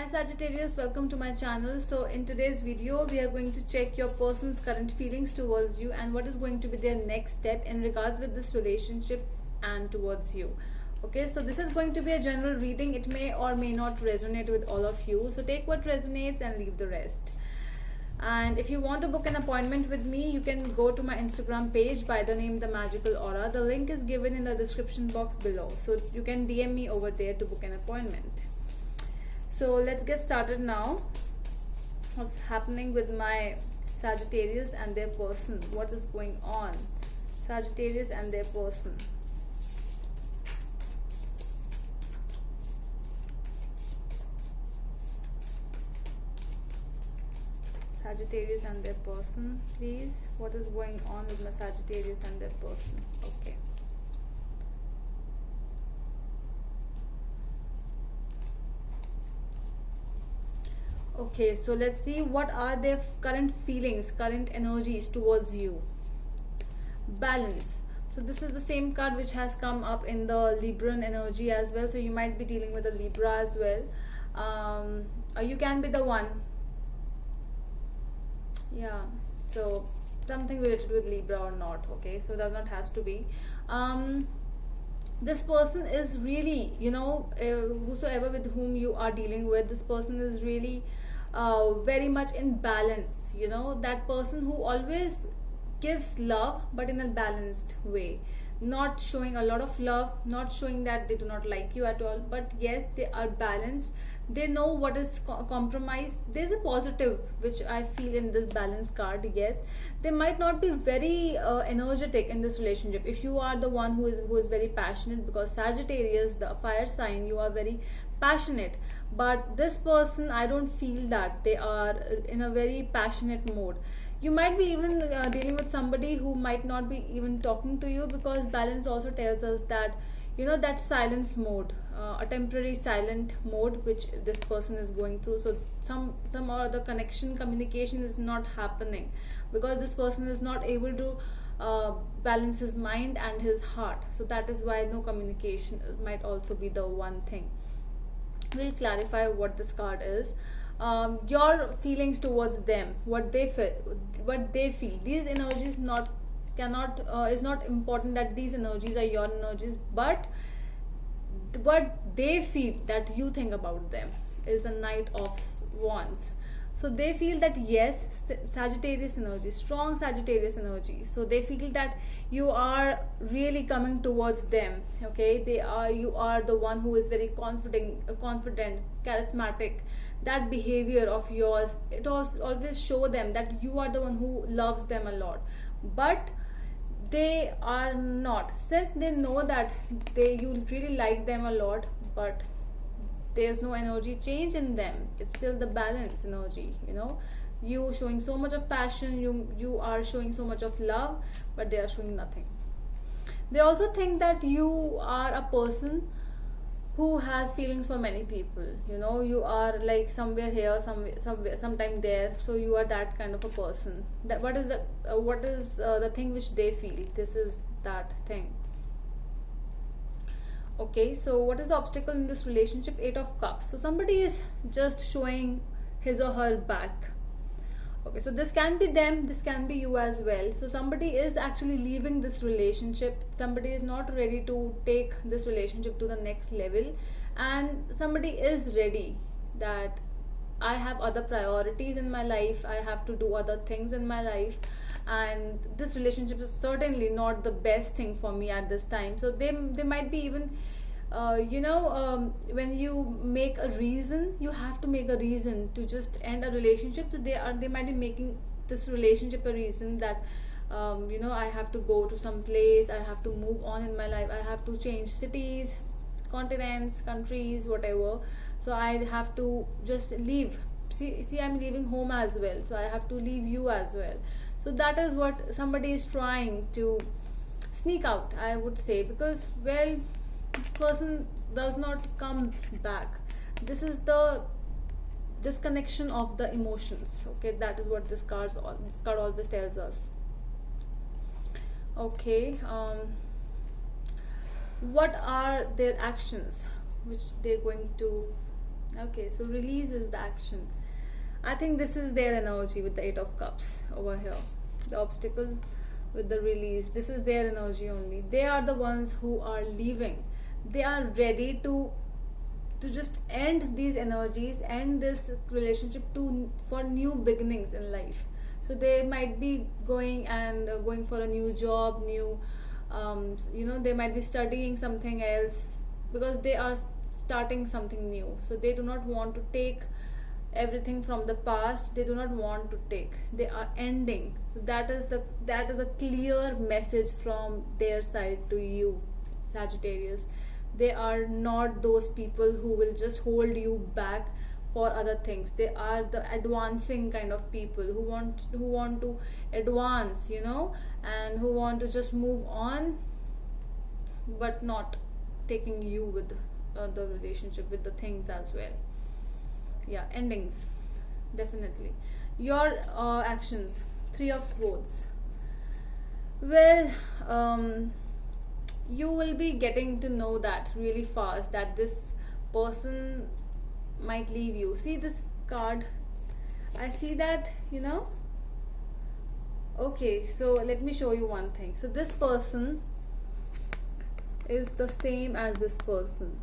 Hi Sagittarius, welcome to my channel. So in today's video we are going to check your person's current feelings towards you and what is going to be their next step in regards with this relationship and towards you. Okay, so this is going to be a general reading. It may or may not resonate with all of you, so take what resonates and leave the rest. And if you want to book an appointment with me, you can go to my Instagram page by the name The Magical Aura. The link is given in the description box below, so you can DM me over there to book an appointment. So let's get started now. What's happening with my Sagittarius and their person? What is going on? Sagittarius and their person. Sagittarius and their person, please. What is going on with my Sagittarius and their person? Okay. Okay, so let's see what are their current feelings, current energies towards you. Balance. So this is the same card which has come up in the Libran energy as well. So you might be dealing with a Libra as well. Or you can be the one. Yeah, so something related with Libra or not. Okay, so does not has to be. This person is really, whosoever with whom you are dealing with, this person is really very much in balance. That person who always gives love but in a balanced way, not showing a lot of love, not showing that they do not like you at all, but yes, they are balanced. They know what is compromise. There's a positive which I feel in this balance card. Yes, they might not be very energetic in this relationship if you are the one who is very passionate, because Sagittarius, the fire sign, you are very passionate. But this person, I don't feel that they are in a very passionate mode. You might be even dealing with somebody who might not be even talking to you, because balance also tells us that that silence mode, a temporary silent mode which this person is going through. So some or other communication is not happening, because this person is not able to balance his mind and his heart. So that is why no communication might also be the one thing. We'll clarify what this card is. Your feelings towards them, what they feel. These energies is not important that these energies are your energies, but what they feel that you think about them is a Knight of Wands. So they feel that yes, Sagittarius energy, strong Sagittarius energy. So they feel that you are really coming towards them. Okay, you are the one who is very confident, charismatic. That behavior of yours, it always show them that you are the one who loves them a lot. But they are not, since they know that you really like them a lot, but there's no energy change in them. It's still the balance energy. You showing so much of passion, you are showing so much of love, but they are showing nothing. They also think that you are a person who has feelings for many people. You are like somewhere here, somewhere, sometime there. So you are that kind of a person. That what is the thing which they feel? This is that thing. Okay, so what is the obstacle in this relationship? 8 of Cups. So somebody is just showing his or her back. Okay, so this can be them, this can be you as well. So somebody is actually leaving this relationship. Somebody is not ready to take this relationship to the next level, and somebody is ready that I have other priorities in my life, I have to do other things in my life, and this relationship is certainly not the best thing for me at this time. So they might be even when you make a reason, you have to make a reason to just end a relationship. So they might be making this relationship a reason that I have to go to some place, I have to move on in my life, I have to change cities, continents, countries, whatever. So I have to just leave. See, I'm leaving home as well, so I have to leave you as well. So that is what somebody is trying to sneak out, I would say, because this person does not come back. This is the disconnection of the emotions. Okay, that is what this card always tells us. Okay, what are their actions which they're going to Okay, so release is the action. I think this is their energy with the Eight of Cups over here. The obstacle with the release. This is their energy only. They are the ones who are leaving. They are ready to just end these energies, end this relationship to for new beginnings in life. So they might be going and going for a new job, new they might be studying something else because they are starting something new. So they do not want to take everything from the past. They do not want to take, they are ending. So that is a clear message from their side to you, Sagittarius. They are not those people who will just hold you back for other things. They are the advancing kind of people who want to advance, and who want to just move on, but not taking you with the relationship, with the things as well. Yeah, endings, definitely. Your actions. Three of Swords. Well, you will be getting to know that really fast, that this person might leave you. See this card, I see that, okay, so let me show you one thing. So this person is the same as this person,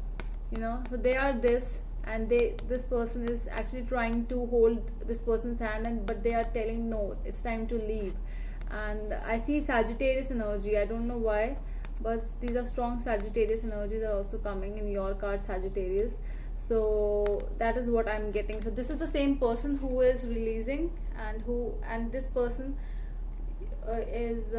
so they are this, and this person is actually trying to hold this person's hand, but they are telling no, it's time to leave. And I see Sagittarius energy, I don't know why, but these are strong Sagittarius energies are also coming in your card, Sagittarius. So that is what I'm getting. So this is the same person who is releasing, and this person is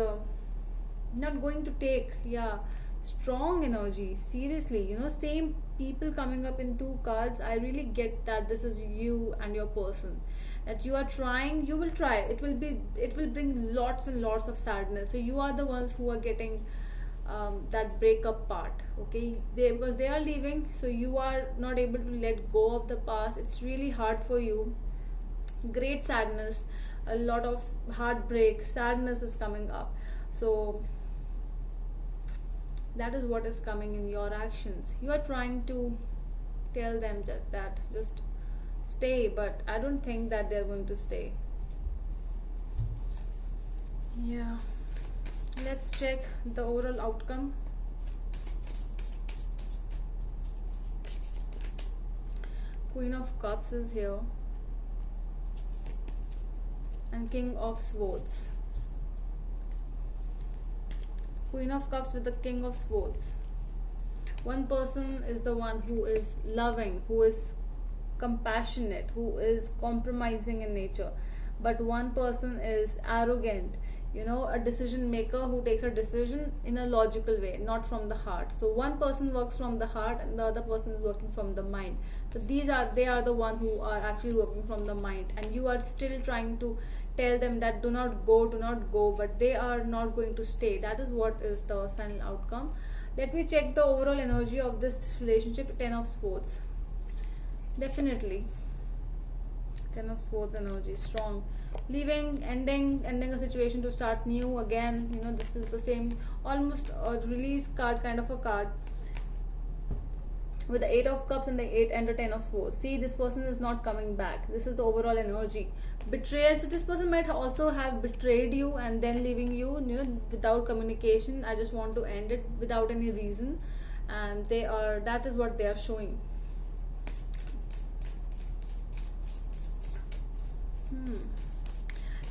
not going to take. Yeah, strong energy, seriously. Same people coming up in two cards. I really get that this is you and your person, that you are trying, you will try, it will bring lots and lots of sadness. So you are the ones who are getting that breakup part, okay? Because they are leaving, so you are not able to let go of the past. It's really hard for you. Great sadness, a lot of heartbreak, sadness is coming up. So that is what is coming in your actions. You are trying to tell them that just stay, but I don't think that they're going to stay. Yeah, let's check the overall outcome. Queen of Cups is here, and King of Swords. Queen of Cups with the King of Swords. One person is the one who is loving, who is compassionate, who is compromising in nature, but one person is arrogant, a decision maker who takes a decision in a logical way, not from the heart. So one person works from the heart and the other person is working from the mind. So they are the one who are actually working from the mind, and you are still trying to tell them that do not go, but they are not going to stay. That is what is the final outcome. Let me check the overall energy of this relationship. 10 of Swords, definitely. 10 of Swords energy, strong. Leaving, ending a situation to start new again. This is the same, almost a release card kind of a card, with the 8 of Cups and the 8 and the 10 of Swords. See, this person is not coming back. This is the overall energy. Betrayal. So this person might also have betrayed you and then leaving you, without communication. I just want to end it without any reason, and that is what they are showing.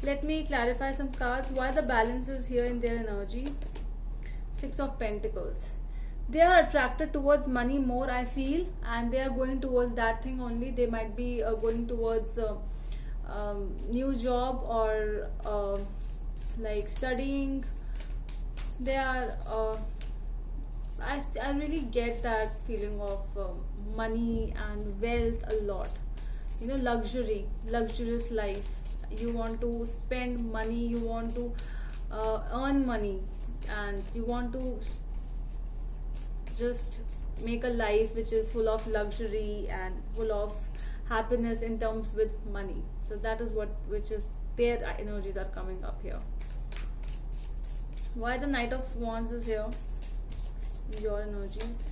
Let me clarify some cards. Why the balance is here in their energy? 6 of Pentacles. They are attracted towards money more, I feel, and they are going towards that thing only. They might be going towards new job or like studying. They are I really get that feeling of money and wealth a lot. Luxurious life. You want to spend money, you want to earn money, and you want to just make a life which is full of luxury and full of happiness in terms with money. So that is which is their energies are coming up here. Why the Knight of Wands is here? Your energies.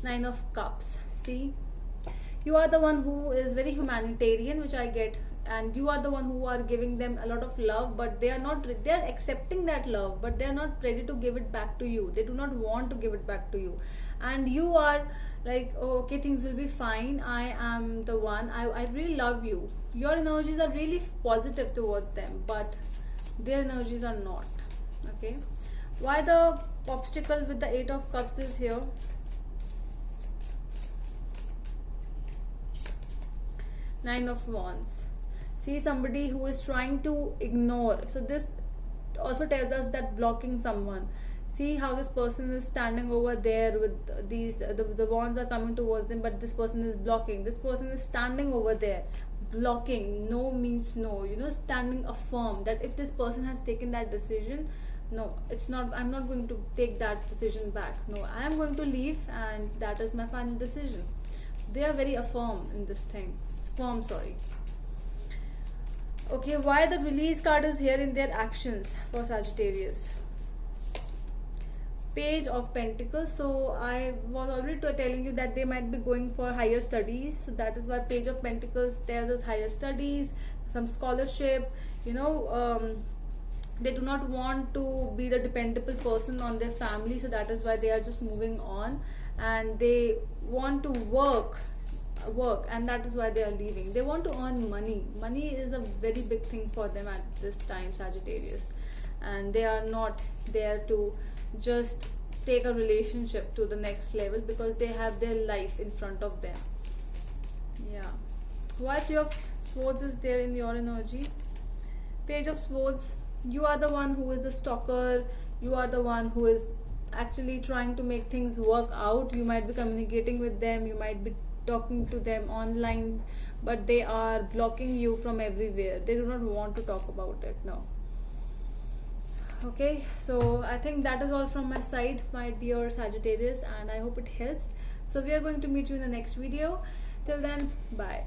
9 of Cups. See, You are the one who is very humanitarian, which I get, and you are the one who are giving them a lot of love, but they are not, they are accepting that love, but they are not ready to give it back to you. They do not want to give it back to you, and you are like, oh, okay, things will be fine, I am the one, I really love you. Your energies are really positive towards them, but their energies are not. Okay, why the obstacle with the Eight of Cups is here? Nine of Wands. See, somebody who is trying to ignore. So this also tells us that blocking someone. See how this person is standing over there with these, the wands are coming towards them, but this person is blocking. This person is standing over there, blocking. No means no, you know, standing affirm that if this person has taken that decision, no, it's not, I'm not going to take that decision back. No, I am going to leave, and that is my final decision. They are very affirm in this thing. Firm, sorry. Okay, why the release card is here in their actions for Sagittarius? Page of Pentacles. So I was already telling you that they might be going for higher studies. So that is why Page of Pentacles tells us higher studies, some scholarship, you know. They do not want to be the dependable person on their family, so that is why they are just moving on, and they want to work, and that is why they are leaving. They want to earn money. Money is a very big thing for them at this time, Sagittarius, and they are not there to just take a relationship to the next level, because they have their life in front of them. Yeah. Why Three of Swords is there in your energy? Page of Swords. You are the one who is the stalker. You are the one who is actually trying to make things work out. You might be communicating with them, you might be talking to them online, but they are blocking you from everywhere. They do not want to talk about it now. Okay, so I think that is all from my side, my dear Sagittarius, and I hope it helps. So we are going to meet you in the next video. Till then, bye.